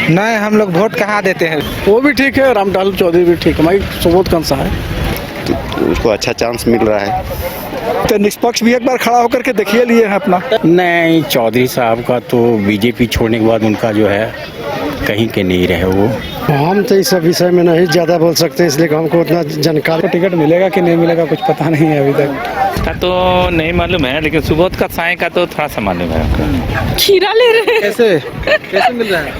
नहीं, हम लोग वोट कहाँ देते हैं। वो भी ठीक है, रामटहल चौधरी भी ठीक है, भाई सुबोध कंसा है तो उसको अच्छा चांस मिल रहा है। तो निष्पक्ष भी एक बार खड़ा होकर के देखिए लिए है अपना। नहीं, चौधरी साहब का तो बीजेपी छोड़ने के बाद उनका जो है कहीं के नहीं रहे वो। हम तो इस विषय में नहीं ज़्यादा बोल सकते, इसलिए कि हमको उतना जानकारी। टिकट मिलेगा कि नहीं मिलेगा कुछ पता नहीं है अभी तक। का तो नहीं मालूम है, लेकिन सुबोध का साय का तो थोड़ा सा मालूम है। खीरा ले रहे हैं। कैसे कैसे मिल रहा है?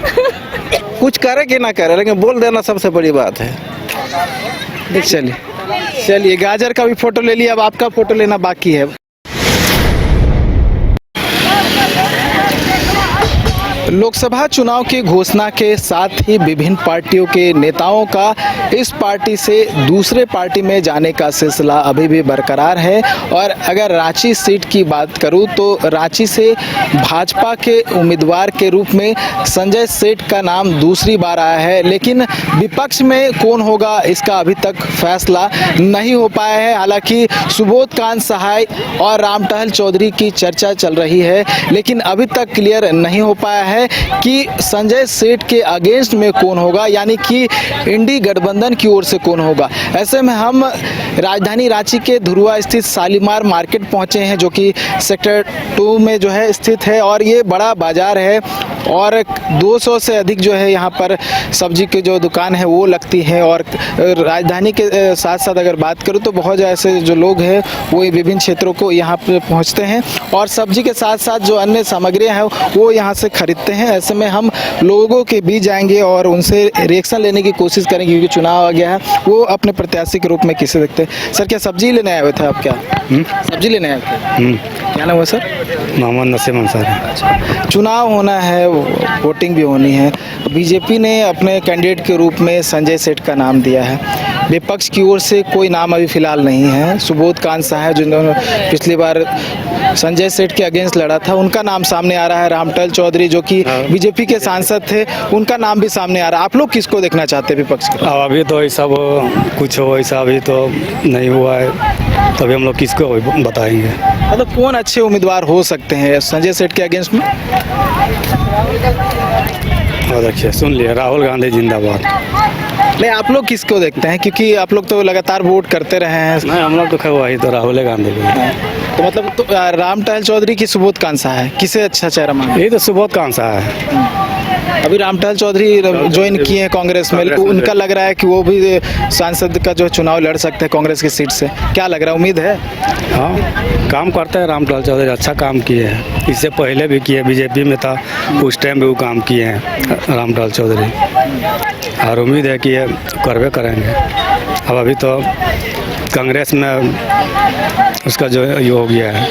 कुछ करे कि ना करे, लेकिन बोल देना सबसे बड़ी बात है। देख चलिए गाजर का भी फोटो ले लिया, अब आपका फोटो लेना बाकी है। लोकसभा चुनाव की घोषणा के साथ ही विभिन्न पार्टियों के नेताओं का इस पार्टी से दूसरे पार्टी में जाने का सिलसिला अभी भी बरकरार है। और अगर रांची सीट की बात करूं तो रांची से भाजपा के उम्मीदवार के रूप में संजय सेठ का नाम दूसरी बार आया है, लेकिन विपक्ष में कौन होगा इसका अभी तक फैसला नहीं हो पाया है। हालांकि सुबोध कांत सहाय और रामटहल चौधरी की चर्चा चल रही है, लेकिन अभी तक क्लियर नहीं हो पाया है कि संजय सेठ के अगेंस्ट में कौन होगा, यानी कि इंडी गठबंधन की ओर से कौन होगा। ऐसे में हम राजधानी रांची के धुरुआ स्थित शालीमार मार्केट पहुंचे हैं, जो कि सेक्टर 2 में जो है स्थित है और ये बड़ा बाजार है और 200 से अधिक जो है यहाँ पर सब्जी की जो दुकान है वो लगती है। और राजधानी के साथ साथ अगर बात करूँ तो बहुत ऐसे जो लोग हैं वो विभिन्न क्षेत्रों को यहाँ पर पहुँचते हैं और सब्जी के साथ साथ जो अन्य सामग्रियाँ हैं वो यहाँ से खरीदते हैं। ऐसे में हम लोगों के बीच जाएंगे और उनसे रिएक्शन लेने की कोशिश करेंगे, क्योंकि चुनाव आ गया है, वो अपने प्रत्याशी के रूप में किसे देखते हैं। सर, क्या सब्जी लेने आए हुए थे आप? क्या सब्जी लेने आए थे? क्या नाम है सर? मोहम्मद नसीम अंसारी। अच्छा, चुनाव होना है, वोटिंग भी होनी है। बीजेपी ने अपने कैंडिडेट के रूप में संजय सेठ का नाम दिया है। विपक्ष की ओर से कोई नाम अभी फिलहाल नहीं है। सुबोध कांत सहाय जिन्होंने पिछली बार संजय सेठ के अगेंस्ट लड़ा था, उनका नाम सामने आ रहा है। रामटहल चौधरी जो कि बीजेपी के सांसद थे, उनका नाम भी सामने आ रहा है। आप लोग किसको देखना चाहते हैं विपक्ष के? अभी तो ऐसा कुछ हो ऐसा अभी तो नहीं हुआ है, तभी हम लोग किसको बताएंगे। मतलब कौन अच्छे उम्मीदवार हो सकते हैं संजय सेठ के अगेंस्ट में? और देखिए, सुन लिए, राहुल गांधी जिंदाबाद। नहीं, आप लोग किसको देखते हैं, क्योंकि आप लोग तो लगातार वोट करते रहे हैं। नहीं, हम लोग तो वही तो राहुल गांधी भी। तो मतलब तो रामटहल चौधरी की सुबोध कांत सहाय किसे अच्छा चेहरा माना? यही तो सुबोध कांत है। अभी रामटहल चौधरी ज्वाइन किए हैं कांग्रेस में, उनका लग रहा है कि वो भी सांसद का जो चुनाव लड़ सकते हैं कांग्रेस की सीट से। क्या लग रहा है, उम्मीद है? हाँ, काम करते हैं रामटहल चौधरी, अच्छा काम किए हैं। इससे पहले भी किए, बीजेपी में था उस टाइम भी वो काम किए हैं रामटहल चौधरी, और उम्मीद है कि ये करवे करेंगे। अब अभी तो कांग्रेस में उसका जो ये हो गया है।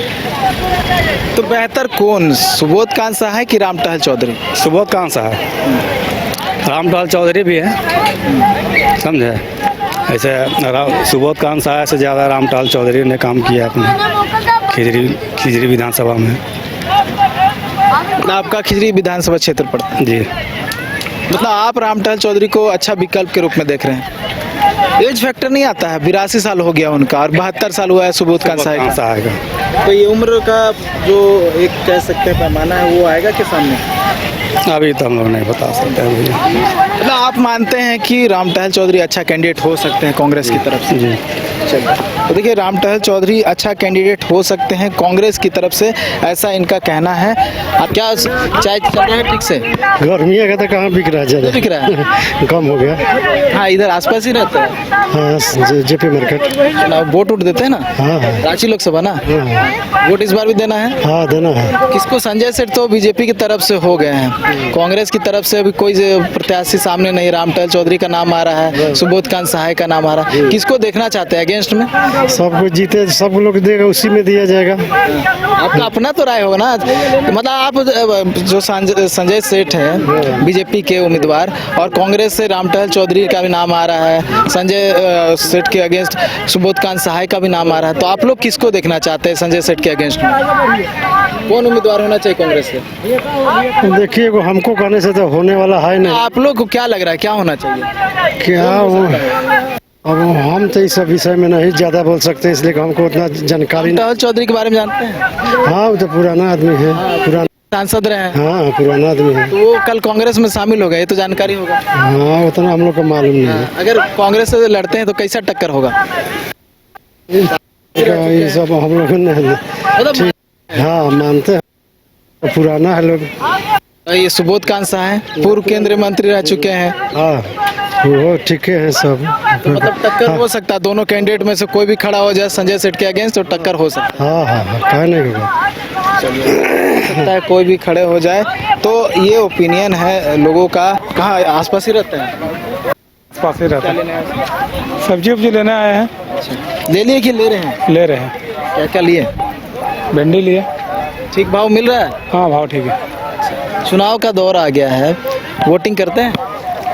तो बेहतर कौन, सुबोध कांत सहाय कि रामटहल चौधरी? सुबोध कांत सहाय, रामटहल चौधरी भी है, समझे। ऐसे सुबोध कांत सहाय से ज़्यादा रामटहल चौधरी ने काम किया अपने खिजरी विधानसभा में। आपका खिजरी विधानसभा क्षेत्र पड़ता है जी। मतलब आप रामटहल चौधरी को अच्छा विकल्प के रूप में देख रहे हैं। एज फैक्टर नहीं आता है, 82 साल हो गया उनका और 72 साल हुआ है सुबोध कांत सहाय का। तो ये उम्र का जो एक कह सकते हैं पैमाना है वो आएगा के सामने? अभी तो हम लोग नहीं बता सकते हैं भैया। मतलब आप मानते हैं कि रामटहल चौधरी अच्छा कैंडिडेट हो सकते हैं कांग्रेस की तरफ से? जी। चलिए, तो देखिए रामटहल चौधरी अच्छा कैंडिडेट हो सकते हैं कांग्रेस की तरफ से, ऐसा इनका कहना है। आप क्या चाय चल रहा है ठीक से? गर्मी है तो कहाँ बिक रहा है, ज़्यादा बिक रहा है? कम हो गया। हाँ, इधर आसपास ही रहता है। हाँ, जेपी मार्केट। वोट उठ देते हैं ना? हाँ। रांची लोकसभा ना? वोट इस बार भी देना है? हाँ, देना है। किसको? संजय सेठ तो बीजेपी की तरफ से हो गए हैं, कांग्रेस की तरफ से अभी कोई प्रत्याशी सामने नहीं। रामटहल चौधरी का नाम आ रहा है, सुबोध कांत सहाय का नाम आ रहा है। किसको देखना चाहते हैं अगेंस्ट में? सब कुछ जीते, सब लोग देगा, उसी में दिया जाएगा। आपका अपना तो राय होगा ना, मतलब आप जो संजय सेठ हैं बीजेपी के उम्मीदवार और कांग्रेस से रामटहल चौधरी का भी नाम आ रहा है, संजय सेठ के अगेंस्ट सुबोध कांत सहाय का भी नाम आ रहा है, तो आप लोग किसको देखना चाहते हैं संजय सेठ के अगेंस्ट में? कौन उम्मीदवार होना चाहिए कांग्रेस से? देखिए, हमको कहने से तो होने वाला है नहीं। आप लोग को क्या लग रहा है, क्या होना चाहिए? क्या वो, अब हम तो इस विषय में नहीं ज़्यादा बोल सकते, इसलिए हमको उतना जानकारी। रामटहल चौधरी के बारे में जानते हैं? हाँ, वो तो पुराना आदमी है, पुराना। सांसद रहे हैं, हाँ पुराना आदमी है। तो वो कल कांग्रेस में शामिल हो गए, ये तो जानकारी होगा। हाँ उतना हम लोग को मालूम नहीं है। अगर कांग्रेस से लड़ते हैं तो कैसा टक्कर होगा? ये सब हम लोग नहीं, मतलब हाँ मानते हैं, पुराना है लोग। ये सुबोध कांसा है, पूर्व केंद्रीय मंत्री रह चुके हैं, हाँ वो ठीक है सब। तो मतलब टक्कर हो सकता है दोनों कैंडिडेट में से कोई भी खड़ा हो जाए संजय सेठ के अगेंस्ट, तो टक्कर हो सकता हाँ हाँ हाँ कहा नहीं होगा। है, कोई भी खड़े हो जाए। तो ये ओपिनियन है लोगों का। कहाँ आसपास ही रहते हैं? पास ही रहता लेने आए हैं? सब्जी उब्जी लेने आए हैं, ले लिए कि ले रहे हैं? ले रहे हैं। क्या क्या लिए? भिंडी लिए। ठीक भाव मिल रहा है? हाँ भाव ठीक है। चुनाव का दौर आ गया है, वोटिंग करते हैं?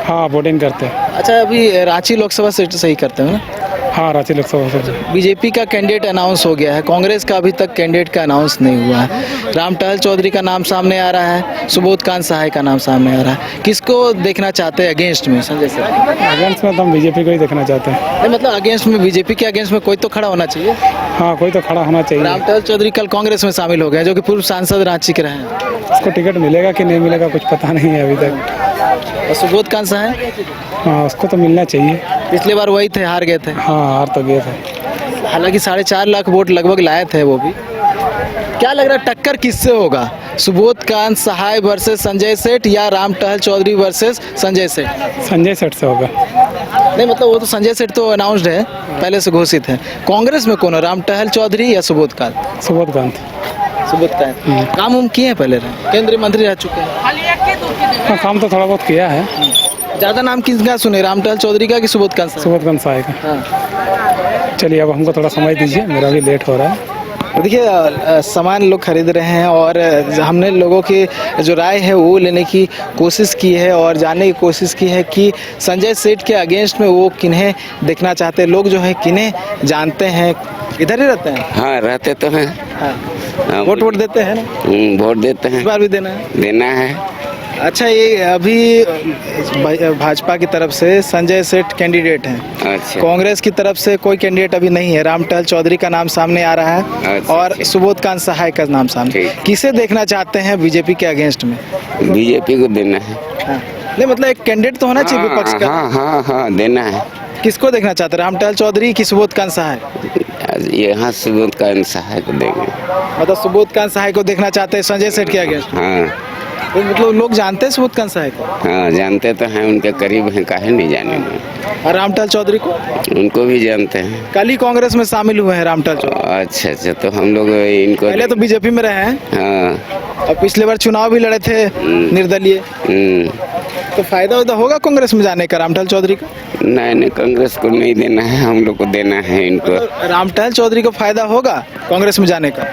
हाँ वोटिंग करते हैं। अच्छा, अभी रांची लोकसभा सीट सही करते हैं ना? हाँ रांची लोकसभा से। बीजेपी का कैंडिडेट अनाउंस हो गया है, कांग्रेस का अभी तक कैंडिडेट का अनाउंस नहीं हुआ है। राम टहल चौधरी का नाम सामने आ रहा है, सुबोध कांत सहाय का नाम सामने आ रहा है। किसको देखना चाहते हैं अगेंस्ट में संजय सेठ? अगेंस्ट में तो हम बीजेपी को ही देखना चाहते हैं। नहीं, मतलब अगेंस्ट में, बीजेपी के अगेंस्ट में कोई तो खड़ा होना चाहिए। हाँ कोई तो खड़ा होना चाहिए। राम टहल चौधरी कल कांग्रेस में शामिल हो गए, जो कि पूर्व सांसद रांची के रहे हैं। उसको टिकट मिलेगा कि नहीं मिलेगा कुछ पता नहीं है अभी तक। और सुबोध कांत सहाय हाँ उसको तो मिलना चाहिए। पिछले बार वही थे, हार गए थे। हाँ हार तो गए थे। हालांकि 4.5 लाख वोट लगभग लाए थे वो भी। क्या लग रहा है टक्कर किससे होगा? सुबोध कांत सहाय वर्सेस संजय सेठ या राम टहल चौधरी वर्सेस संजय सेठ? संजय सेठ से होगा। नहीं, मतलब वो तो संजय सेठ तो अनाउंस्ड है, पहले से घोषित है। कांग्रेस में कौन है, राम टहल चौधरी या सुबोध कांत? सुबोध कांत। सुबोध कांत काम उम किए हैं, पहले रहे, केंद्रीय मंत्री रह चुके हैं। हाँ काम तो थोड़ा बहुत किया है। ज्यादा नाम किसका सुने, राम टहल चौधरी का कि सुबोध कांत सहाय? सुबोध कांत सहाय का। हाँ। चलिए अब हमको थोड़ा समय दीजिए, मेरा भी लेट हो रहा है। देखिए, सामान लोग खरीद रहे हैं और हमने लोगों की जो राय है वो लेने की कोशिश की है और जानने की कोशिश की है कि संजय सेठ के अगेंस्ट में वो किन्हें देखना चाहते हैं, लोग जो है किन्हें जानते हैं। इधर ही रहते हैं? हाँ रहते तो हैं। हाँ। वोट देते हैं ना? वोट देते हैं। इस बार भी देना है। अच्छा, ये अभी भाजपा की तरफ से संजय सेठ कैंडिडेट हैं, अच्छा। कांग्रेस की तरफ से कोई कैंडिडेट अभी नहीं है। राम टहल चौधरी का नाम सामने आ रहा है अच्छा, और अच्छा। सुबोध कांत सहाय का नाम सामने। ठीक। किसे देखना चाहते हैं बीजेपी के अगेंस्ट में? बीजेपी को देना है। हाँ। नहीं, मतलब एक कैंडिडेट तो होना चाहिए विपक्ष का। हाँ हाँ हाँ देना है। किसको देखना चाहते हैं, राम टहल चौधरी की सुबोध कांत सहाय? यहाँ सुबोध कांत सहाय को देंगे। मतलब सुबोध कांत सहाय को देखना चाहते हैं संजय सेठ के अगेंस्ट? हाँ तो मतलब लोग जानते हैं सुबोध कांत सहाय को? हाँ जानते तो हैं, उनके करीब हैं, काहे नहीं जानेंगे। और राम टहल चौधरी को? उनको भी जानते हैं। कल ही कांग्रेस में शामिल हुए हैं राम टहल चौधरी। अच्छा अच्छा, तो हम लोग इनको पहले तो बीजेपी में रहे हैं हाँ। और पिछले बार चुनाव भी लड़े थे निर्दलीय। तो फायदा उदा होगा कांग्रेस में जाने का राम टहल चौधरी का? नहीं नहीं, कांग्रेस को नहीं देना है, हम लोग को देना है इनको। राम टहल चौधरी को फायदा होगा कांग्रेस में जाने का?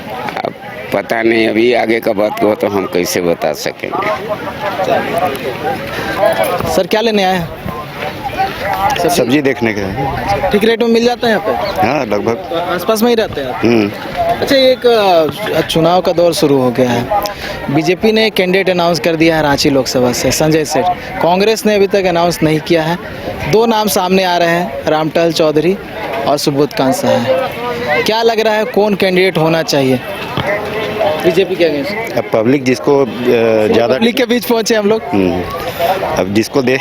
अब पता नहीं, अभी आगे का बात को तो हम कैसे बता सकेंगे। सर क्या लेने आए हैं? सब्जी देखने के हैं। ठीक रेट में मिल जाता है यहाँ पे? हाँ लगभग। तो आसपास में ही रहते हैं आप? अच्छा, एक चुनाव का दौर शुरू हो गया है, बीजेपी ने कैंडिडेट अनाउंस कर दिया है रांची लोकसभा से संजय सेठ, कांग्रेस ने अभी तक अनाउंस नहीं किया है। दो नाम सामने आ रहे हैं, राम टहल चौधरी और सुबोध कांत सहाय। क्या लग रहा है कौन कैंडिडेट होना चाहिए बीजेपी के अगेंस्ट? अब पब्लिक जिसको ज़्यादा पब्लिक के बीच पहुंचे हम लोग। अब जिसको दे,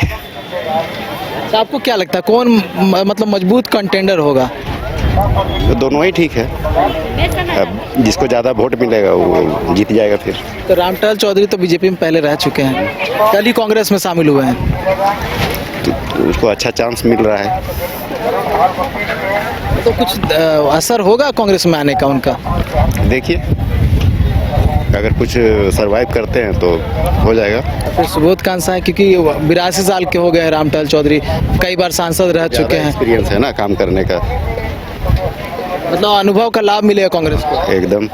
तो आपको क्या लगता है कौन मतलब मजबूत कंटेंडर होगा? तो दोनों ही ठीक है। अब जिसको ज़्यादा वोट मिलेगा वो जीत जाएगा फिर। तो राम टहल चौधरी तो बीजेपी में पहले रह चुके हैं, कल ही कांग्रेस में शामिल हुए हैं, तो उसको अच्छा चांस मिल रहा है। तो कुछ असर होगा कांग्रेस में आने का उनका? देखिए, अगर कुछ सरवाइव करते हैं तो हो जाएगा। फिर सुबोध कांत सहाय, क्योंकि 82 साल के हो गए राम टहल चौधरी, कई बार सांसद रह चुके हैं, एक्सपीरियंस है ना काम करने का, मतलब अनुभव का लाभ मिलेगा कांग्रेस को एकदम।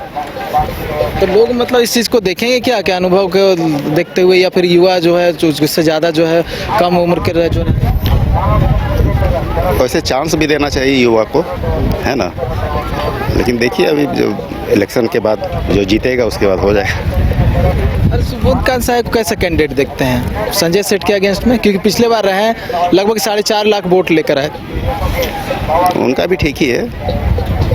तो लोग मतलब इस चीज़ को देखेंगे क्या क्या अनुभव को देखते हुए, या फिर युवा जो है उससे ज़्यादा जो है कम उम्र के रह जो है? वैसे चांस भी देना चाहिए युवा को, है ना। लेकिन देखिए अभी जो इलेक्शन के बाद जो जीतेगा उसके बाद हो जाएगा। अरे सुबोध कांत सहाय को कैसा कैंडिडेट देखते हैं संजय सेठ के अगेंस्ट में? क्योंकि पिछले बार रहे हैं, लगभग 4.5 लाख वोट लेकर आए। उनका भी ठीक ही है,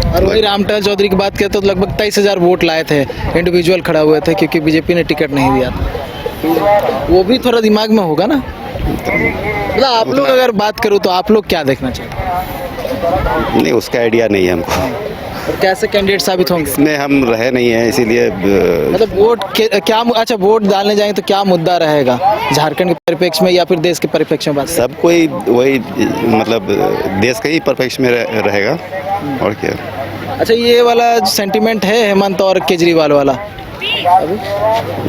और वही रामटहल चौधरी की बात करें तो लगभग 23,000 वोट लाए थे, इंडिविजुअल खड़ा हुए थे क्योंकि बीजेपी ने टिकट नहीं दिया था। वो भी थोड़ा दिमाग में होगा ना। मतलब आप लोग अगर बात करूँ तो आप लोग क्या देखना चाहते नहीं, उसका आइडिया नहीं है हमको, हैं और कैसे कैंडिडेट साबित होंगे? इसमें हम रहे नहीं हैं, इसीलिए मतलब वोट क्या, अच्छा वोट डालने जाएंगे तो क्या मुद्दा रहेगा झारखंड के परिप्रेक्ष्य में या फिर देश के परिप्रेक्ष्य में? बात सब कोई वही मतलब देश का ही परिप्रेक्ष्य में रहेगा और क्या। अच्छा, ये वाला सेंटिमेंट है हेमंत और केजरीवाल वाला,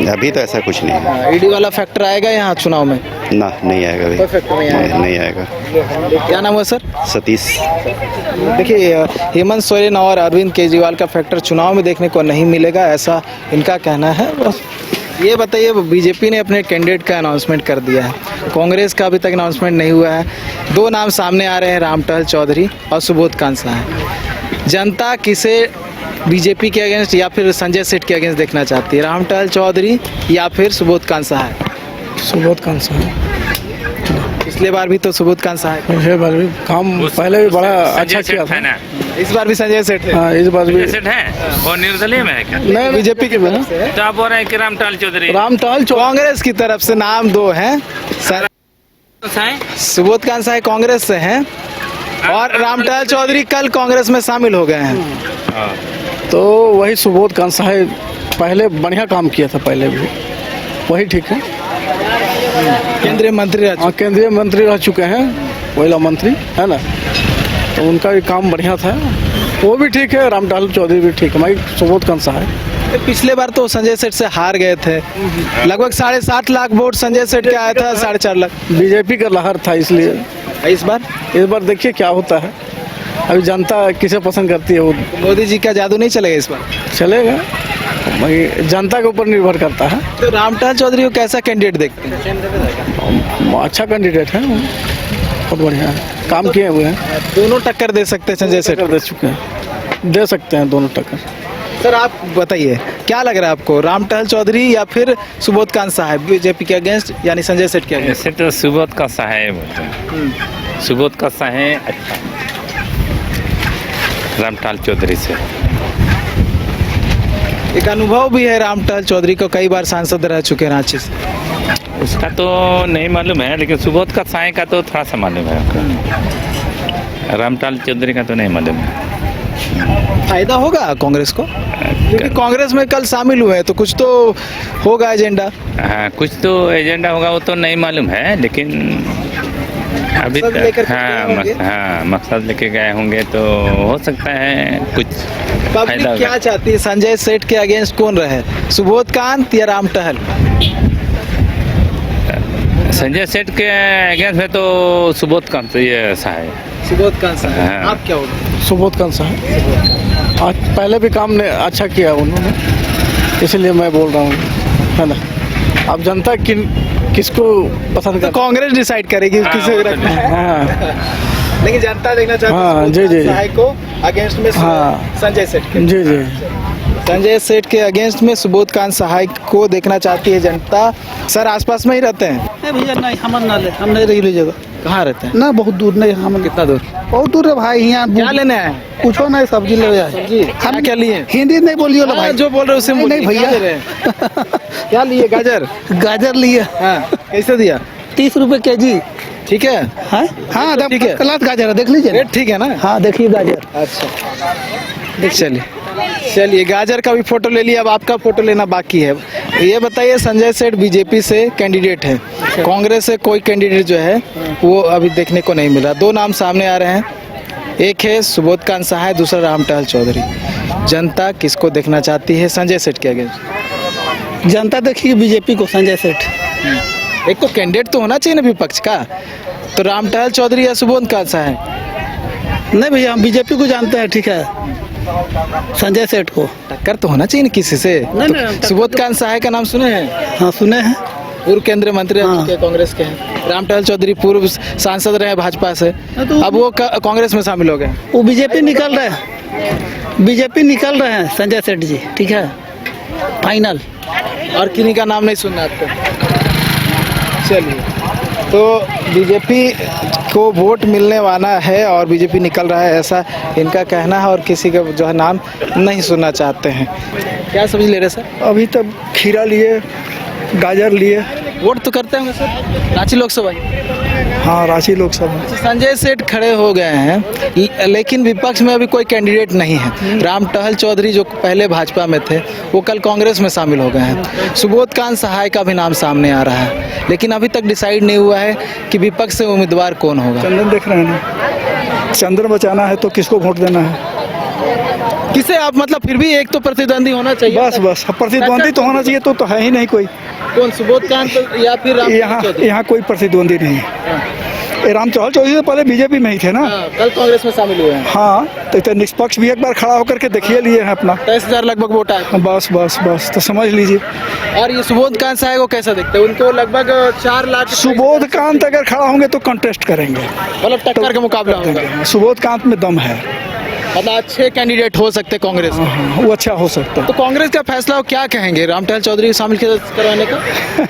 अभी तो ऐसा कुछ नहीं है। ईडी वाला फैक्टर आएगा यहाँ चुनाव में? ना, नहीं आएगा अभी, कोई फैक्टर नहीं आएगा। नहीं आएगा। क्या नाम है सर? सतीश। देखिए, हेमंत सोरेन और अरविंद केजरीवाल का फैक्टर चुनाव में देखने को नहीं मिलेगा, ऐसा इनका कहना है। बस ये बताइए, बीजेपी ने अपने कैंडिडेट का अनाउंसमेंट कर दिया है, कांग्रेस का अभी तक अनाउंसमेंट नहीं हुआ है। दो नाम सामने आ रहे हैं, रामटहल चौधरी और सुबोध कांसा। जनता किसे बीजेपी के अगेंस्ट या फिर संजय सेठ के अगेंस्ट देखना चाहती है, रामटहल चौधरी या फिर सुबोध कांसा है? सुबोध कांसा है। पिछले बार भी तो सुबोध कांसा है, पिछले बार भी काम पहले भी बड़ा अच्छा किया था। इस बार भी संजय सेठ है। हाँ, इस बार भी सेठ है और निर्दलीय में है क्या? नहीं, बीजेपी के तरफ से है। तो आप बोल रहे हैं कि रामटहल चौधरी रामटहल कांग्रेस की तरफ से नाम दो हैं सर, सुबोध कांसा है कांग्रेस से हैं और रामटहल चौधरी कल कांग्रेस में शामिल हो गए हैं। तो वही सुबोध कांसा है, पहले बढ़िया काम किया था, पहले भी वही ठीक है। केंद्रीय मंत्री रह हाँ, केंद्रीय मंत्री रह चुके हैं, कोयला मंत्री है ना, तो उनका भी काम बढ़िया था, वो भी ठीक है। रामटहल चौधरी भी ठीक है, भाई सुबोध कांसा है। चुके। पिछले बार तो संजय सेठ से हार गए थे, लगभग 7.5 लाख वोट संजय सेठ के आया था, 4.5 लाख बीजेपी का लहर था, इसलिए इस बार देखिए क्या होता है। अभी जनता किसे पसंद करती है, वो मोदी जी का जादू नहीं चलेगा इस बार? चलेगा, भाई जनता के ऊपर निर्भर करता है। तो रामटहल चौधरी को कैसा कैंडिडेट देखते हैं? अच्छा कैंडिडेट है, बहुत बढ़िया है, काम किए हुए हैं। दोनों टक्कर दे सकते हैं संजय सेठ? दे चुके हैं, दे सकते हैं दोनों टक्कर। सर आप बताइए, क्या लग रहा है आपको, रामटहल चौधरी या फिर सुबोध कांसा है बीजेपी के अगेंस्ट यानी संजय सेठ के अगेंस्ट? ऐसे तो सुबोध कांसा है बोलते हैं, सुबोध कांसा है अच्छा रामटहल चौधरी से। एक अनुभव भी है रामटहल चौधरी को, कई बार सांसद रह चुके हैं रांची से। उसका तो नहीं मालूम है, लेकिन सुबोध का साय का तो थोड़ा सा मालूम है हमको। रामटहल चौधरी का तो नहीं मालूम है। फायदा होगा कांग्रेस को, क्योंकि कांग्रेस में कल शामिल हुए हैं तो कुछ तो होगा एजेंडा। हाँ, कुछ तो एजेंडा होगा, वो तो नहीं मालूम है, लेकिन अभी मकसद लेकर के गए होंगे। हाँ, मकसद लेके गए होंगे तो हो सकता है कुछ फायदा पब्लिक होगा। क्या चाहती है, संजय सेठ के अगेंस्ट कौन रहे, सुबोध कांत या रामटहल? संजय सेठ के अगेंस्ट में तो सुबोध कांत ये ऐसा है। सुबोध कांत साहब, हाँ। आप क्या होगा? सुबोध कांसा है, आज पहले भी काम ने अच्छा किया उन्होंने, इसलिए मैं बोल रहा हूँ, है ना। अब जनता किसको पसंद तो कर, कांग्रेस डिसाइड करेगी किसे रखना है, हाँ लेकिन जनता देखना चाहती है हाँ, सुबोध जी, जी। कांत साहब को अगेंस्ट में हाँ। संजय सेठ के। जी जी। संजय सेठ के अगेंस्ट में सुबोध कांत सहायक को देखना चाहती है जनता। सर आसपास में ही रहते हैं? नहीं भैया, नहीं हम ना ले, हम नहीं रही जगह कहाँ रहते हैं? ना, बहुत दूर नहीं, हम कितना दूर? बहुत दूर है भाई। यहाँ क्या लेने आए? कुछ नहीं, सब्जी ले आए। जी, हम क्या लिए? हिंदी नहीं बोलियो ना हाँ, भाई, जो बोल रहे हो उसे नहीं, बोलिए। नहीं भैया। क्या ले रहे हैं? क्या लिए? गाजर? गाजर लिए हाँ, कैसे दिया? 30 रुपए केजी। ठीक है, हाँ हाँ, ठीक है। क्लास गाजर है, देख लीजिए ना। रेट ठीक है ना? हाँ देखिए गाजर। अच्छा, चलिए गाजर का भी फोटो ले लिया, अब आपका फोटो लेना बाकी है। ये बताइए, संजय सेठ बीजेपी से कैंडिडेट है, कांग्रेस से कोई कैंडिडेट जो है वो अभी देखने को नहीं मिला। दो नाम सामने आ रहे हैं, एक है सुबोध कांत सहाय, दूसरा रामटहल चौधरी। जनता किसको देखना चाहती है संजय सेठ के अगेंस्ट? जनता देखिए बीजेपी को, संजय सेठ। एक तो कैंडिडेट तो होना चाहिए ना विपक्ष का, तो रामटहल चौधरी या सुबोध कांत सहाय? नहीं भैया, हम बीजेपी को जानते हैं, ठीक है, संजय सेठ को। टक्कर तो होना चाहिए ना किसी से। नहीं, तो सुबोध कांत सहाय का नाम सुने हैं? हाँ सुने हैं, पूर्व केंद्रीय मंत्री रह हाँ। चुके कांग्रेस के हैं। रामटहल चौधरी पूर्व सांसद रहे भाजपा से, तो अब वो कांग्रेस में शामिल हो गए। वो बीजेपी निकल रहे हैं, बीजेपी निकल रहे हैं संजय सेठ जी, ठीक है, फाइनल। और किन्हीं का नाम नहीं सुनना आपको? चलिए, तो बीजेपी को वोट मिलने वाला है और बीजेपी निकल रहा है, ऐसा इनका कहना है और किसी का जो है नाम नहीं सुनना चाहते हैं। क्या सब्जी ले रहे सर? अभी तक खीरा लिए, गाजर लिए। वोट तो करते होंगे सर रांची लोकसभा? हाँ, रांची लोकसभा। संजय सेठ खड़े हो गए हैं लेकिन विपक्ष में अभी कोई कैंडिडेट नहीं है। राम टहल चौधरी जो पहले भाजपा में थे वो कल कांग्रेस में शामिल हो गए हैं। सुबोध कांत सहाय का भी नाम सामने आ रहा है, लेकिन अभी तक डिसाइड नहीं हुआ है कि विपक्ष से उम्मीदवार कौन होगा। चंदन देख रहे हैं ना, चंदन बचाना है तो किसको वोट देना है? किसे आप मतलब फिर भी एक तो प्रतिद्वंदी होना चाहिए। बस प्रतिद्वंदी तो होना चाहिए, तो है ही नहीं कोई। कौन, सुबोध कांत या फिर राम चौधरी? यहाँ कोई प्रतिद्वंदी नहीं है। ये राम टहल चौधरी तो पहले बीजेपी में ही थे ना। कल कांग्रेस में शामिल हुए हैं। हाँ, तो निष्पक्ष भी एक बार खड़ा होकर के देखिए लिए हैं अपना। 23,000 लगभग वोट आए। बस तो समझ लीजिए। और ये सुबोध कांत साहब को कैसा देखते हैं? उनको लगभग 4 लाख। सुबोध कांत अगर खड़ा होंगे तो कंटेस्ट करेंगे, मतलब टक्कर का मुकाबला होगा। सुबोध कांत में दम है, मतलब अच्छे कैंडिडेट हो सकते कांग्रेस में। हाँ, वो अच्छा हो सकता है। तो कांग्रेस का फैसला वो क्या कहेंगे राम टहल चौधरी को शामिल करवाने का?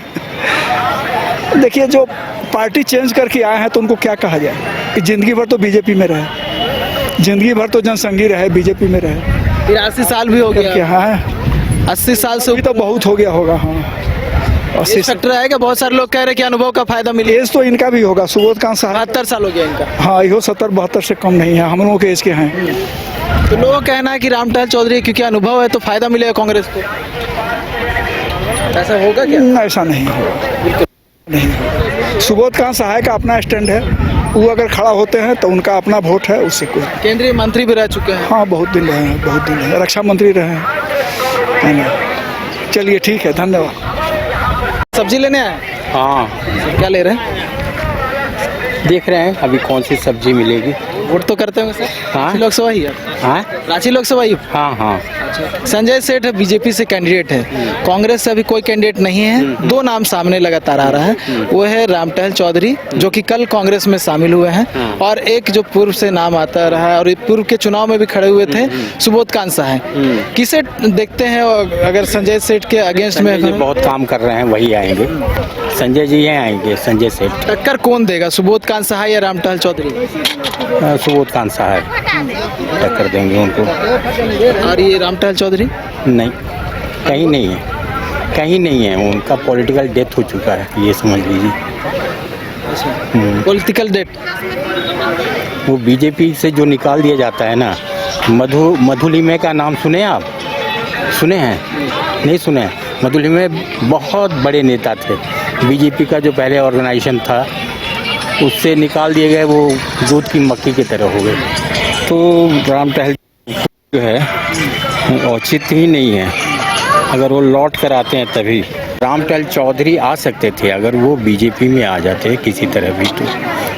देखिए, जो पार्टी चेंज करके आए हैं तो उनको क्या कहा जाए कि जिंदगी भर तो बीजेपी में रहे, जिंदगी भर तो जनसंघी रहे, बीजेपी में रहे। 83 साल भी हो गया। क्या है, 80 साल से अभी तो बहुत हो गया होगा। हाँ, 80 फैक्टर है क्या? बहुत सारे लोग कह रहे हैं कि अनुभव का फायदा मिले। एज तो इनका भी होगा, सुबोध कांत साहब 72 साल हो गया इनका। हाँ, यो 70-72 से कम नहीं है, हम लोगों के एज के हैं। तो लोगों का कहना है कि राम टहल चौधरी क्योंकि अनुभव है तो फायदा मिलेगा कांग्रेस को। ऐसा होगा क्या? ऐसा नहीं होगा, नहीं होगा। सुबोध कांत सहाय का अपना स्टैंड है, वो अगर खड़ा होते हैं तो उनका अपना वोट है, उससे कोई। केंद्रीय मंत्री भी रह चुके हैं। हाँ, बहुत दिन रहे हैं, बहुत दिन रहे, रक्षा मंत्री रहे हैं, है ना। चलिए ठीक है, धन्यवाद। सब्जी लेने आए? हाँ, क्या ले रहे हैं? देख रहे हैं अभी कौन सी सब्जी मिलेगी। वोट तो करते होंगे सर? हाँ। रांची लोकसभा ही है। हाँ रांची लोकसभा ही। हाँ। संजय सेठ बीजेपी से कैंडिडेट है, कांग्रेस से अभी कोई कैंडिडेट नहीं है। 2 नाम सामने लगातार आ रहा है, वो है राम टहल चौधरी जो कि कल कांग्रेस में शामिल हुए हैं, और एक जो पूर्व से नाम आता रहा है और पूर्व के चुनाव में भी खड़े हुए थे, सुबोध कांत सहाय। किसे देखते हैं अगर संजय सेठ के अगेंस्ट में? संजय जी बहुत काम कर रहे हैं, वही आएंगे। संजय जी हैं आएंगे, संजय सेठ। टक्कर कौन देगा, सुबोध कांत सहाय या राम टहल चौधरी? सुबोध कांत साहब टक्कर देंगे उनको। और ये राम टहल चौधरी? नहीं, कहीं नहीं है, कहीं नहीं है। उनका पॉलिटिकल डेथ हो चुका है, ये समझ लीजिए। Political death? वो बीजेपी से जो निकाल दिया जाता है ना, मधुलिमे का नाम सुने आप? सुने हैं? नहीं सुने हैं? मधुलिमे बहुत बड़े नेता थे, बीजेपी का जो पहले ऑर्गेनाइजेशन था उससे निकाल दिए गए, वो दूध की मक्खी की तरह हो गए। तो राम टहल जो है औचित्य ही नहीं है, अगर वो लौट कर आते हैं तभी। राम टहल चौधरी आ सकते थे अगर वो बीजेपी में आ जाते किसी तरह भी, तो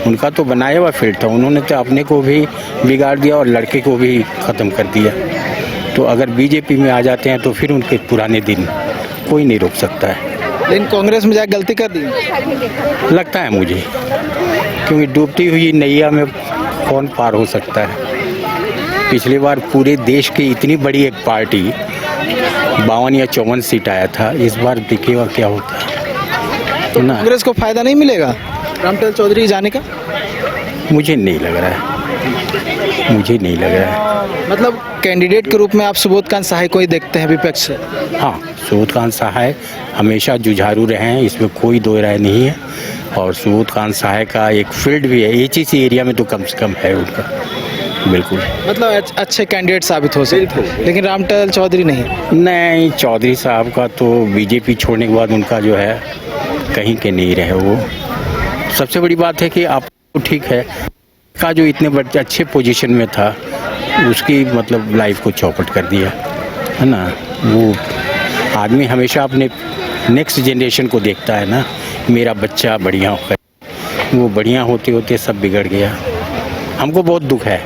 उनका तो बनाया हुआ फील्ड था, उन्होंने तो अपने को भी बिगाड़ दिया और लड़के को भी ख़त्म कर दिया। तो अगर बीजेपी में आ जाते हैं तो फिर उनके पुराने दिन कोई नहीं रोक सकता है। लेकिन कांग्रेस में जाकर गलती कर दी लगता है मुझे, क्योंकि डूबती हुई नैया में कौन पार हो सकता है। पिछली बार पूरे देश की इतनी बड़ी एक पार्टी 52 या 54 सीट आया था, इस बार दिखेगा क्या होता है। तो कांग्रेस को फायदा नहीं मिलेगा राम टहल चौधरी जाने का? मुझे नहीं लग रहा है, मुझे नहीं लग रहा है। मतलब कैंडिडेट के रूप में आप सुबोध कांत सहाय को ही देखते हैं विपक्ष से? हाँ, सुबोध कांत सहाय हमेशा जुझारू रहे हैं, इसमें कोई दो राय नहीं है। और सुबोध कांत सहाय का एक फील्ड भी है, HEC एरिया में तो कम से कम है उनका, बिल्कुल। मतलब अच्छे कैंडिडेट साबित हो सकते हैं, लेकिन राम टहल चौधरी नहीं। चौधरी साहब का तो बीजेपी छोड़ने के बाद उनका जो है कहीं के नहीं रहे वो। सबसे बड़ी बात है कि आप ठीक है का जो इतने बड़े अच्छे पोजीशन में था उसकी मतलब लाइफ को चौपट कर दिया है ना। वो आदमी हमेशा अपने नेक्स्ट जनरेशन को देखता है ना, मेरा बच्चा बढ़िया हो, वो बढ़िया होते होते सब बिगड़ गया। हमको बहुत दुख है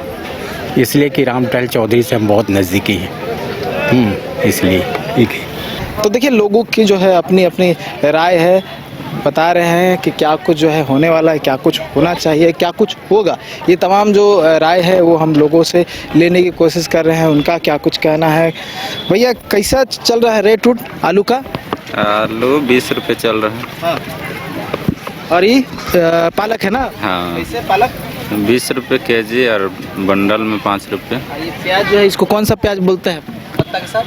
इसलिए कि राम टहल चौधरी से हम बहुत नज़दीकी हैं, इसलिए ठीक है। तो देखिए लोगों की जो है अपनी अपनी राय है, बता रहे हैं कि क्या कुछ जो है होने वाला है, क्या कुछ होना चाहिए, क्या कुछ होगा। ये तमाम जो राय है वो हम लोगों से लेने की कोशिश कर रहे हैं, उनका क्या कुछ कहना है। भैया कैसा चल रहा है रेट उट आलू का? आलू 20 रुपये चल रहा है। हाँ। और ये पालक है ना? हाँ कैसे पालक? 20 रुपये केजी और बंडल में 5 रुपये। और ये प्याज जो है इसको कौन सा प्याज बोलते हैं पत्ता के साथ?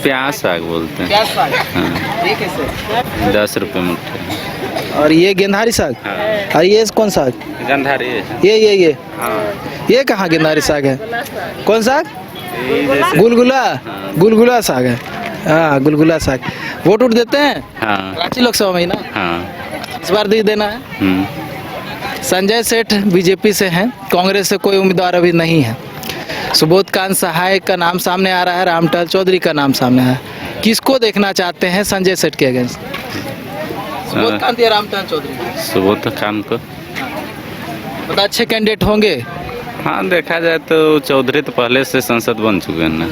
प्याज साग बोलते हैं। प्याज साग। हाँ ये कैसे? 10 रुपये मुट्ठी। और ये गेंदारी साग? हाँ और ये कौन साग? गंधारी है। ये हाँ ये कहाँ गेंदारी साग है? कौन साग? गुलगुला। गुलगुला साग है। हाँ गुलगुला साग। वोट उठ देते हैं हाँ रांची लोकसभा में ही ना? हाँ। इस बार दे देना है। संजय सेठ बीजेपी से हैं, कांग्रेस से कोई उम्मीदवार अभी नहीं है। सुबोध कांत सहाय का नाम सामने आ रहा है, रामटहल चौधरी का नाम सामने आया है। किसको देखना चाहते हैं संजय सेठ के अगेंस्ट? सुबोध कांत या रामटहल चौधरी? सुबोध खान को। मतलब अच्छे कैंडिडेट होंगे? हाँ देखा जाए तो चौधरी तो पहले से सांसद बन चुके हैं ना,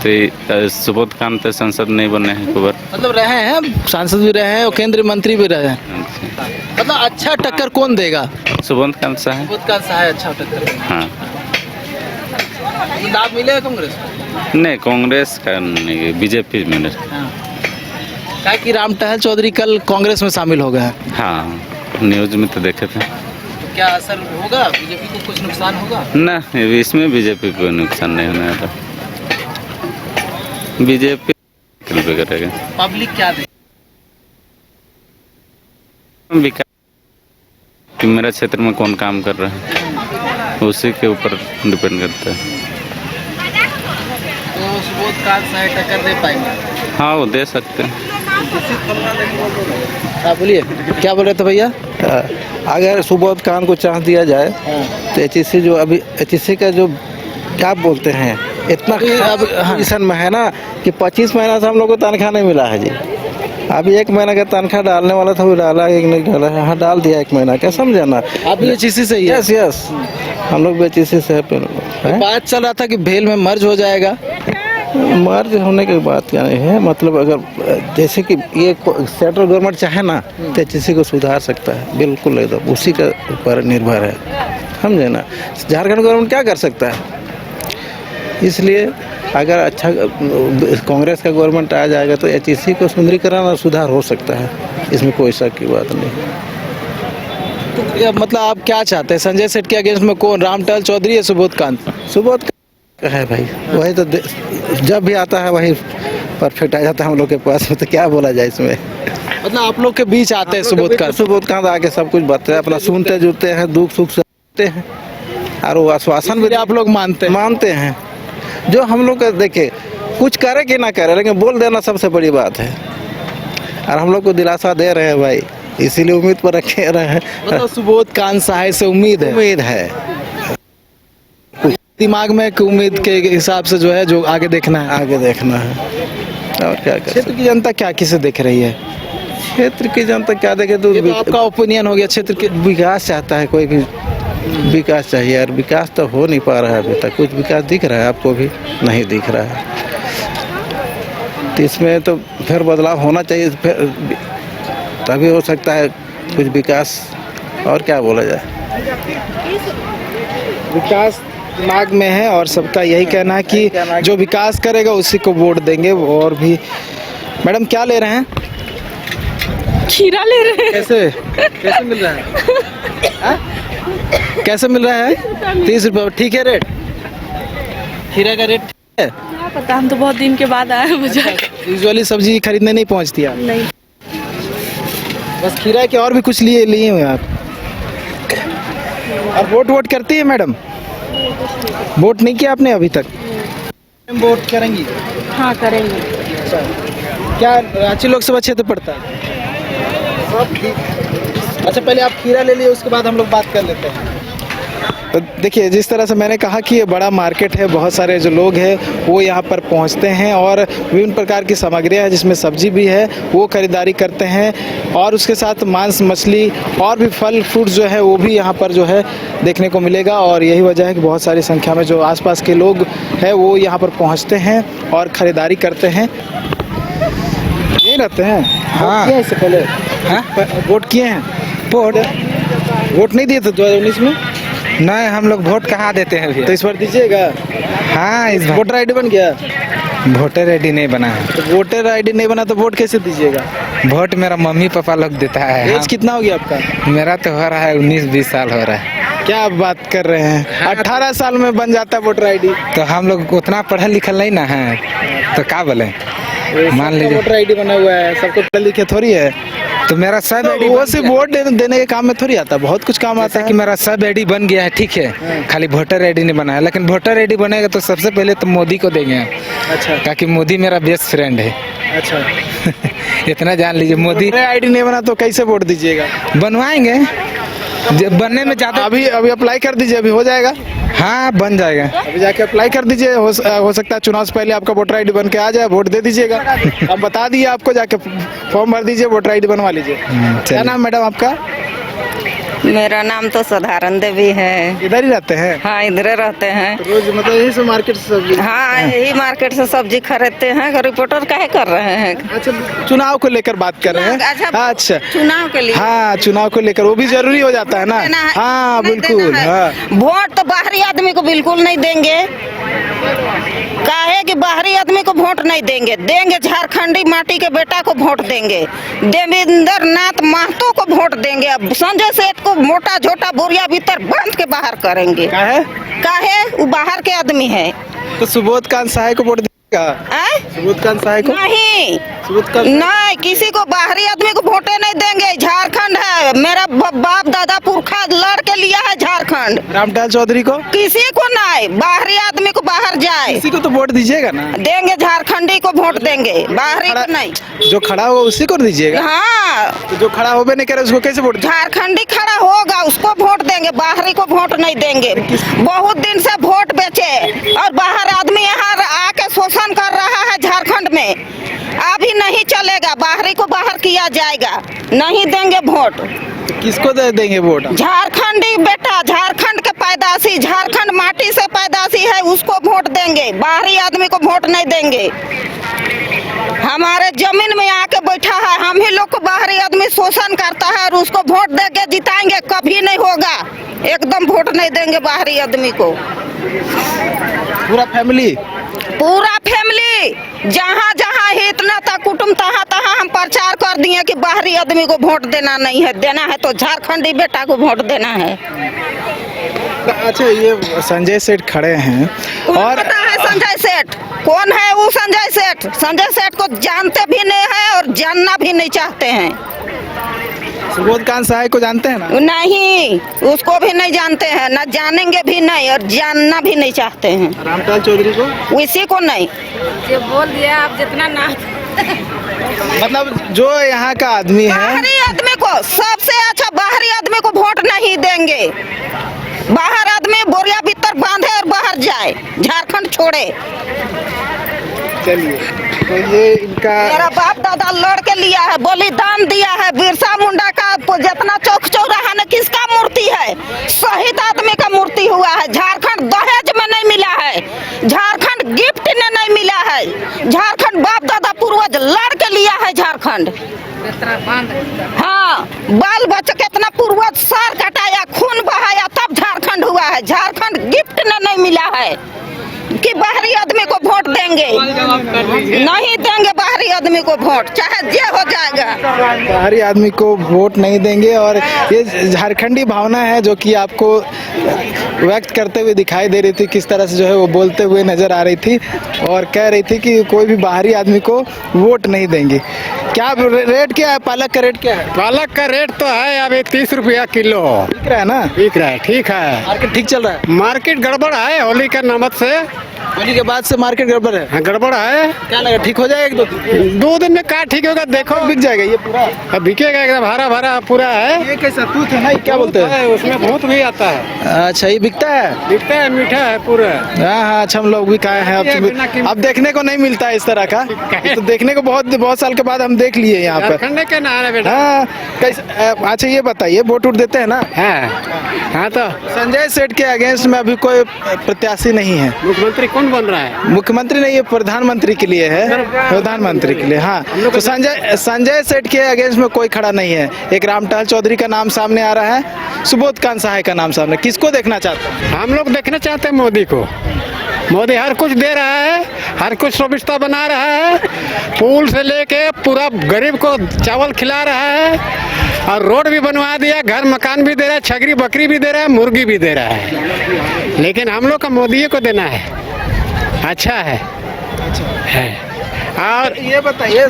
तो सुबोध खान तो सांसद नहीं बने हैं खबर। मतलब रहे हैं, सांसद भी रहे हैं और केंद्रीय मंत्री भी रहे हैं। मतलब अच्छा टक्कर कौन देगा? सुबोध खान साहब। सुबोध कांत सहाय अच्छा टक्कर। हाँ लाभ मिलेगा कांग्रेस को? नहीं कांग्रेस का नहीं, बीजेपी में। क्या कि रामटहल चौधरी कल कांग्रेस में शामिल हो गए हैं। हाँ न्यूज में तो देखे थे। तो क्या असर होगा? बीजेपी को कुछ नुकसान होगा? ना इसमें बीजेपी को नुकसान नहीं होने वाला। बीजेपी करेगा। पब्लिक क्या दे? विकास कि मेरा क्षेत्र में कौन काम कर रहा है उसी के ऊपर डिपेंड करता है। तो सुबोध कांत सहाय टक्कर दे पाएंगे? हाँ वो दे सकते हैं। आप बोलिए क्या बोल रहे थे भैया? अगर सुबोध खान को चांस दिया जाए तो एचईसी जो अभी एचईसी का जो क्या बोलते हैं इतना पोजीशन में है ना कि 25 महीना से हम लोग को तनख्वाह नहीं मिला है जी। अभी 1 महीना का तनख्वाह डालने वाला था, वो डाला एक नहीं डाला है। हाँ डाल दिया 1 महीना क्या समझे ना? आप भी एचईसी से ही है? यस हम लोग भी एचईसी से है। बात चल रहा था कि भेल में मर्ज हो जाएगा। मर्ज होने की बात क्या नहीं है, मतलब अगर जैसे कि ये सेंट्रल गवर्नमेंट चाहे ना तो एचईसी को सुधार सकता है, बिल्कुल एकदम उसी के ऊपर निर्भर है, समझे ना? झारखंड गवर्नमेंट क्या कर सकता है? इसलिए अगर अच्छा कांग्रेस का गवर्नमेंट आ जाएगा तो एचईसी को सुंदरीकरण और सुधार हो सकता है, इसमें कोई शक की बात नहीं। तो मतलब आप क्या चाहते हैं? संजय सेठ के अगेंस्ट में कौन, रामटहल चौधरी या सुबोध कांत? सुबोध है भाई, वही तो जब भी आता है वही परफेक्ट आ जाता है हम लोग के पास में, तो क्या बोला जाए इसमें? मतलब आप लोग के बीच आते हैं सुबोध कांत? सुबोध कांत आके सब कुछ बताते हैं, अपना सुनते जुड़ते हैं, दुख सुख सुनते हैं और वो आश्वासन भी आप लोग मानते हैं। जो हम लोग का देखे कुछ करे कि ना करे, लेकिन बोल देना सबसे बड़ी बात है और हम लोग को दिलासा दे रहे हैं भाई, इसीलिए उम्मीद पर रखे रहे हैं। मतलब सुबोध कांत सहाय से उम्मीद है दिमाग में एक उम्मीद के हिसाब से जो है, जो आगे देखना है और क्या कर क्षेत्र की जनता क्या किसे देख रही है? क्षेत्र की जनता क्या देखे तो आपका ओपिनियन हो गया, क्षेत्र के विकास चाहता है, कोई भी विकास चाहिए और विकास तो हो नहीं पा रहा है अभी तक। कुछ विकास दिख रहा है आपको भी? नहीं दिख रहा है, तो इसमें तो फिर बदलाव होना चाहिए, फिर तभी हो सकता है कुछ विकास। और क्या बोला जाए, विकास दिमाग में है और सबका यही कहना है कि जो विकास करेगा उसी को वोट देंगे। और भी मैडम क्या ले रहे हैं? खीरा ले रहे हैं। कैसे मिल रहा है? कैसे मिल रहा है? 30 रुपये ठीक है रेट? खीरा का रेट है? क्या पता, हम तो बहुत दिन के बाद आए हैं बाजार। यूजुअली सब्जी खरीदने नहीं पहुंचती आप? नहीं, बस खीरा के और भी कुछ लिए हुए आप? और वोट करती है मैडम? वोट नहीं किया आपने अभी तक? वोट करेंगी? हाँ करेंगे। क्या रांची लोकसभा क्षेत्र पड़ता है? अच्छा पहले आप खीरा ले लिए, उसके बाद हम लोग बात कर लेते हैं। तो देखिए जिस तरह से मैंने कहा कि ये बड़ा मार्केट है, बहुत सारे जो लोग हैं वो यहाँ पर पहुँचते हैं और विभिन्न प्रकार की सामग्रियाँ हैं जिसमें सब्जी भी है वो खरीदारी करते हैं और उसके साथ मांस मछली और भी फल फ्रूट जो है वो भी यहाँ पर जो है देखने को मिलेगा। और यही वजह है कि बहुत सारी संख्या में जो आसपास के लोग हैं वो यहाँ पर पहुँचते हैं और ख़रीदारी करते हैं। यही रहते हैं? हाँ इससे पहले वोट किए हैं? वोट नहीं दिए थे 2019 में? नहीं हम लोग वोट कहाँ देते हैं? तो इस बार दीजिएगा? हाँ इस वोटर ID बन गया? वोटर आईडी नहीं बना है। तो वोटर आईडी नहीं बना तो वोट कैसे दीजिएगा? वोट मेरा मम्मी पापा लोग देता है। एज कितना हो गया आपका? मेरा तो हो रहा है 19-20 साल हो रहा है। क्या आप बात कर रहे हैं? 18 साल में बन जाता है वोटर आईडी। तो हम लोग उतना पढ़ल लिखल नहीं ना है, तो क्या बोले। मान लीजिए वोटर आईडी बना हुआ है, सबको पढ़े लिखे थोड़ी है। तो मेरा सब आईडी वो सिर्फ वोट देने के काम में थोड़ी आता, बहुत कुछ काम आता कि है। मेरा सब आईडी बन गया है, ठीक है, खाली वोटर आईडी नहीं बना है। लेकिन वोटर आईडी बनेगा तो सबसे पहले तो मोदी को देंगे, अच्छा ताकि मोदी मेरा बेस्ट फ्रेंड है। अच्छा। इतना जान लीजिए। मोदी वोटर आईडी नहीं बना तो कैसे वोट दीजिएगा? बनवाएंगे, बनने में ज्यादा अभी अप्लाई कर दीजिए, अभी हो जाएगा। हाँ बन जाएगा। अभी जाके अप्लाई कर दीजिए, हो सकता है चुनाव से पहले आपका वोटर आईडी बन के आ जाए, वोट दे दीजिएगा। अब बता दिए आपको, जाके फॉर्म भर दीजिए, वोटर आईडी बनवा लीजिए। क्या नाम मैडम आपका? मेरा नाम तो साधारण देवी है। इधर ही रहते हैं? हाँ इधर रहते हैं। रोज मतलब यही से मार्केट से सब्जी? हाँ यही मार्केट से सब्जी खरीदते हैं। रिपोर्टर काहे कर रहे हैं? अच्छा, चुनाव को लेकर बात कर रहे हैं। अच्छा, चुनाव के लिए। हाँ चुनाव को लेकर वो भी जरूरी हो जाता है ना। हाँ बिल्कुल। हाँ वोट तो बाहरी आदमी को बिल्कुल नहीं देंगे। काहे कि बाहरी आदमी को वोट नहीं देंगे। देंगे झारखंडी माटी के बेटा को वोट देंगे, देवेंद्र नाथ महतो को वोट देंगे। अब संजय सेठ को मोटा झोटा बोरिया भीतर बांध के बाहर करेंगे। काहे वो बाहर के आदमी है। तो सुबोध कांत सहाय को वोट देगा? सुबोध कांत सहाय को नहीं, नहीं किसी को बाहरी आदमी को वोटे नहीं देंगे। झारखंड है, मेरा बाप दादा पुरखा लड़ के लिया है झारखंड। रामलाल चौधरी को? किसी को नहीं, बाहरी आदमी को बाहर जाए। किसी को तो वोट दीजिएगा ना? देंगे, झारखंडी को वोट देंगे, बाहरी को नहीं। जो खड़ा होगा उसी को दीजिएगा? हाँ। तो जो खड़ा होबे नहीं करे उसको कैसे वोट? झारखंडी खड़ा होगा उसको वोट देंगे, बाहरी को वोट नहीं देंगे। बहुत दिन से वोट बेचे और बाहर आदमी यहाँ आके शोषण कर रहा है झारखंड में। अभी नहीं चलेगा, बाहरी को बाहर किया जाएगा, नहीं देंगे वोट। किसको दे देंगे वोट? झारखंडी बेटा, झारखंड के पैदाशी, झारखंड माटी से पैदाशी है, उसको वोट देंगे। बाहरी आदमी को वोट नहीं देंगे। हमारे जमीन में आके बैठा है, हम ही लोग को बाहरी आदमी शोषण करता है और उसको वोट देके जिताएंगे? कभी नहीं होगा, एकदम वोट नहीं देंगे बाहरी आदमी को। पूरा फैमिली? पूरा फैमिली, जहाँ जहाँ हित न था कुटुंब, तहाँ तहाँ हम प्रचार कर दिए कि बाहरी आदमी को वोट देना नहीं है। देना है तो झारखंडी बेटा को वोट देना है। अच्छा, ये संजय सेठ खड़े हैं और पता है संजय सेठ कौन है? वो संजय सेठ, संजय सेठ को जानते भी नहीं है और जानना भी नहीं चाहते हैं। सुबोध कांत सहाय को जानते हैं ना? नहीं, उसको भी नहीं जानते हैं, ना जानेंगे भी नहीं और जानना भी नहीं चाहते हैं। रामलाल चौधरी को? उसी को नहीं। जो बोल दिया आप जितना ना मतलब जो यहाँ का आदमी है, बाहरी आदमी को सबसे अच्छा, बाहरी आदमी को वोट नहीं देंगे। बाहर आदमी बोरिया भीतर बांधे और बाहर जाए, झारखंड छोड़े। चलिए, तो ये इनका मेरा बाप दादा लड़ के लिया है, बलिदान दिया है। बिरसा मुंडा का जितना चौक चौराहा में किसका मूर्ति है? शहीद आदमी का मूर्ति हुआ है। झारखंड दहेज में नहीं मिला है, झारखंड गिफ्ट में नहीं मिला है। झारखंड बाप दादा पूर्वज लड़ के लिया है झारखंड। हाँ, बाल बच्चा कितना पूर्वज सर कटाया, खून बहाया, तब झारखंड हुआ है। झारखंड गिफ्ट में नहीं मिला है कि बाहरी आदमी को वोट देंगे। नहीं देंगे बाहरी आदमी को वोट, चाहे जे हो जाएगा। बाहरी आदमी को वोट नहीं देंगे। और ये झारखंडी भावना है जो कि आपको व्यक्त करते हुए दिखाई दे रही थी, किस तरह से जो है वो बोलते हुए नजर आ रही थी और कह रही थी कि कोई भी बाहरी आदमी को वोट नहीं देंगे। क्या रेट क्या है? पालक का रेट क्या है? पालक का रेट तो है अभी 30 रुपया किलो। बिक रहा है ना? बिक रहा है, ठीक है। मार्केट ठीक चल रहा है? मार्केट गड़बड़ है, होली के नमक से। होली के बाद से मार्केट गड़बड़ है? हाँ गड़बड़ है। क्या लगा, ठीक हो जाएगा? 2 दिन में क्या ठीक होगा? देखो बिक जाएगा ये पूरा? अब बिकेगा, एकदम हरा भरा पूरा है। ये कैसा तूत है ना, क्या बोलते हैं? उसमें भूत भी आता है। अच्छा, ये बिकता है? बिकता है, मीठा है पूरा। हाँ, अच्छा, हम लोग भी खाए हैं। अब देखने को नहीं मिलता है इस तरह का, तो देखने को बहुत साल के बाद हम देख लिए यहाँ पर। के ना बेटा। हाँ, अच्छा ये बताइए, वोट देते हैं ना? हाँ, तो संजय सेठ के अगेंस्ट में अभी कोई प्रत्याशी नहीं है। मुख्यमंत्री कौन बन रहा है? मुख्यमंत्री नहीं, ये प्रधानमंत्री के लिए है, प्रधानमंत्री के लिए। हाँ, तो संजय सेठ के अगेंस्ट में कोई खड़ा नहीं है। एक रामलाल चौधरी का नाम सामने आ रहा है, सुबोध कांत सहाय का नाम सामने। किसको देखना चाहते हैं? हम लोग देखना चाहते हैं मोदी को। मोदी हर कुछ दे रहा है, हर कुछ सुविधा बना रहा है, पुल से लेके पूरा गरीब को चावल खिला रहा है और रोड भी बनवा दिया, घर मकान भी दे रहा है, छगरी बकरी भी दे रहा है, मुर्गी भी दे रहा है। लेकिन हम लोग का मोदी को देना है, अच्छा है। और ये बताइए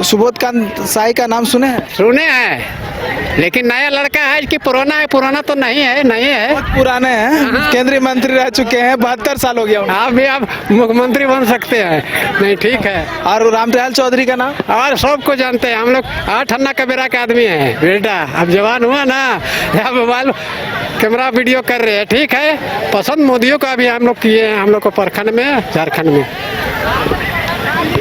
सुबोधकांत साई का नाम सुने हैं? सुने हैं, लेकिन नया लड़का है कि पुराना है, पुराना तो नहीं है, नहीं है, बहुत पुराने हैं, केंद्रीय मंत्री रह चुके हैं, 72 साल हो गया उन्हें। आप भी आप मुख्यमंत्री बन सकते हैं, नहीं ठीक है। और रामदयाल चौधरी का नाम? और सबको जानते हैं, हम लोग 8 अन्ना का बेरा का आदमी है बेटा, अब जवान हुआ ना, अब मोबाइल कैमरा वीडियो कर रहे हैं, ठीक है। पसंद मोदियों का भी हम लोग किए हैं, हम लोग को प्रखंड में, झारखंड में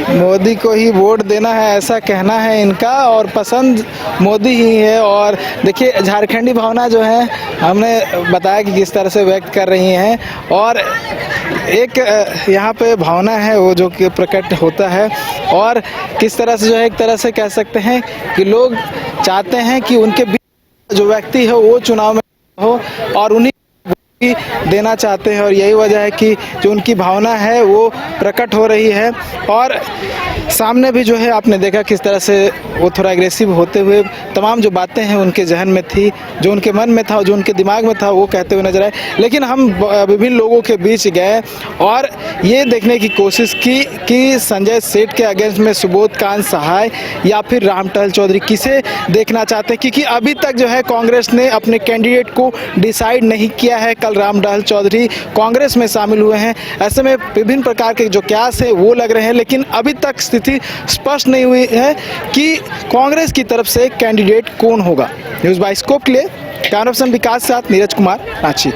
मोदी को ही वोट देना है ऐसा कहना है इनका, और पसंद मोदी ही है। और देखिए झारखंडी भावना जो है हमने बताया कि किस तरह से व्यक्त कर रही हैं, और एक यहाँ पे भावना है वो जो कि प्रकट होता है, और किस तरह से जो है एक तरह से कह सकते हैं कि लोग चाहते हैं कि उनके बीच जो व्यक्ति है वो चुनाव में हो और उन्हीं देना चाहते हैं, और यही वजह है कि जो उनकी भावना है वो प्रकट हो रही है। और सामने भी जो है आपने देखा किस तरह से वो थोड़ा एग्रेसिव होते हुए तमाम जो बातें हैं उनके जहन में थी, जो उनके मन में था, जो उनके दिमाग में था, वो कहते हुए नजर आए। लेकिन हम विभिन्न लोगों के बीच गए और ये देखने की कोशिश की कि संजय सेठ के अगेंस्ट में सुबोधकांत सहाय या फिर रामटहल चौधरी किसे देखना चाहते हैं, क्योंकि अभी तक जो है कांग्रेस ने अपने कैंडिडेट को डिसाइड नहीं किया है। कल रामटहल चौधरी कांग्रेस में शामिल हुए हैं, ऐसे में विभिन्न प्रकार के जो क्यास है वो लग रहे हैं, लेकिन अभी तक स्थिति स्पष्ट नहीं हुई है कि कांग्रेस की तरफ से कैंडिडेट कौन होगा। न्यूज़ बाय स्कोप के लिए कैमरा पर्सन विकास के साथ नीरज कुमार, रांची।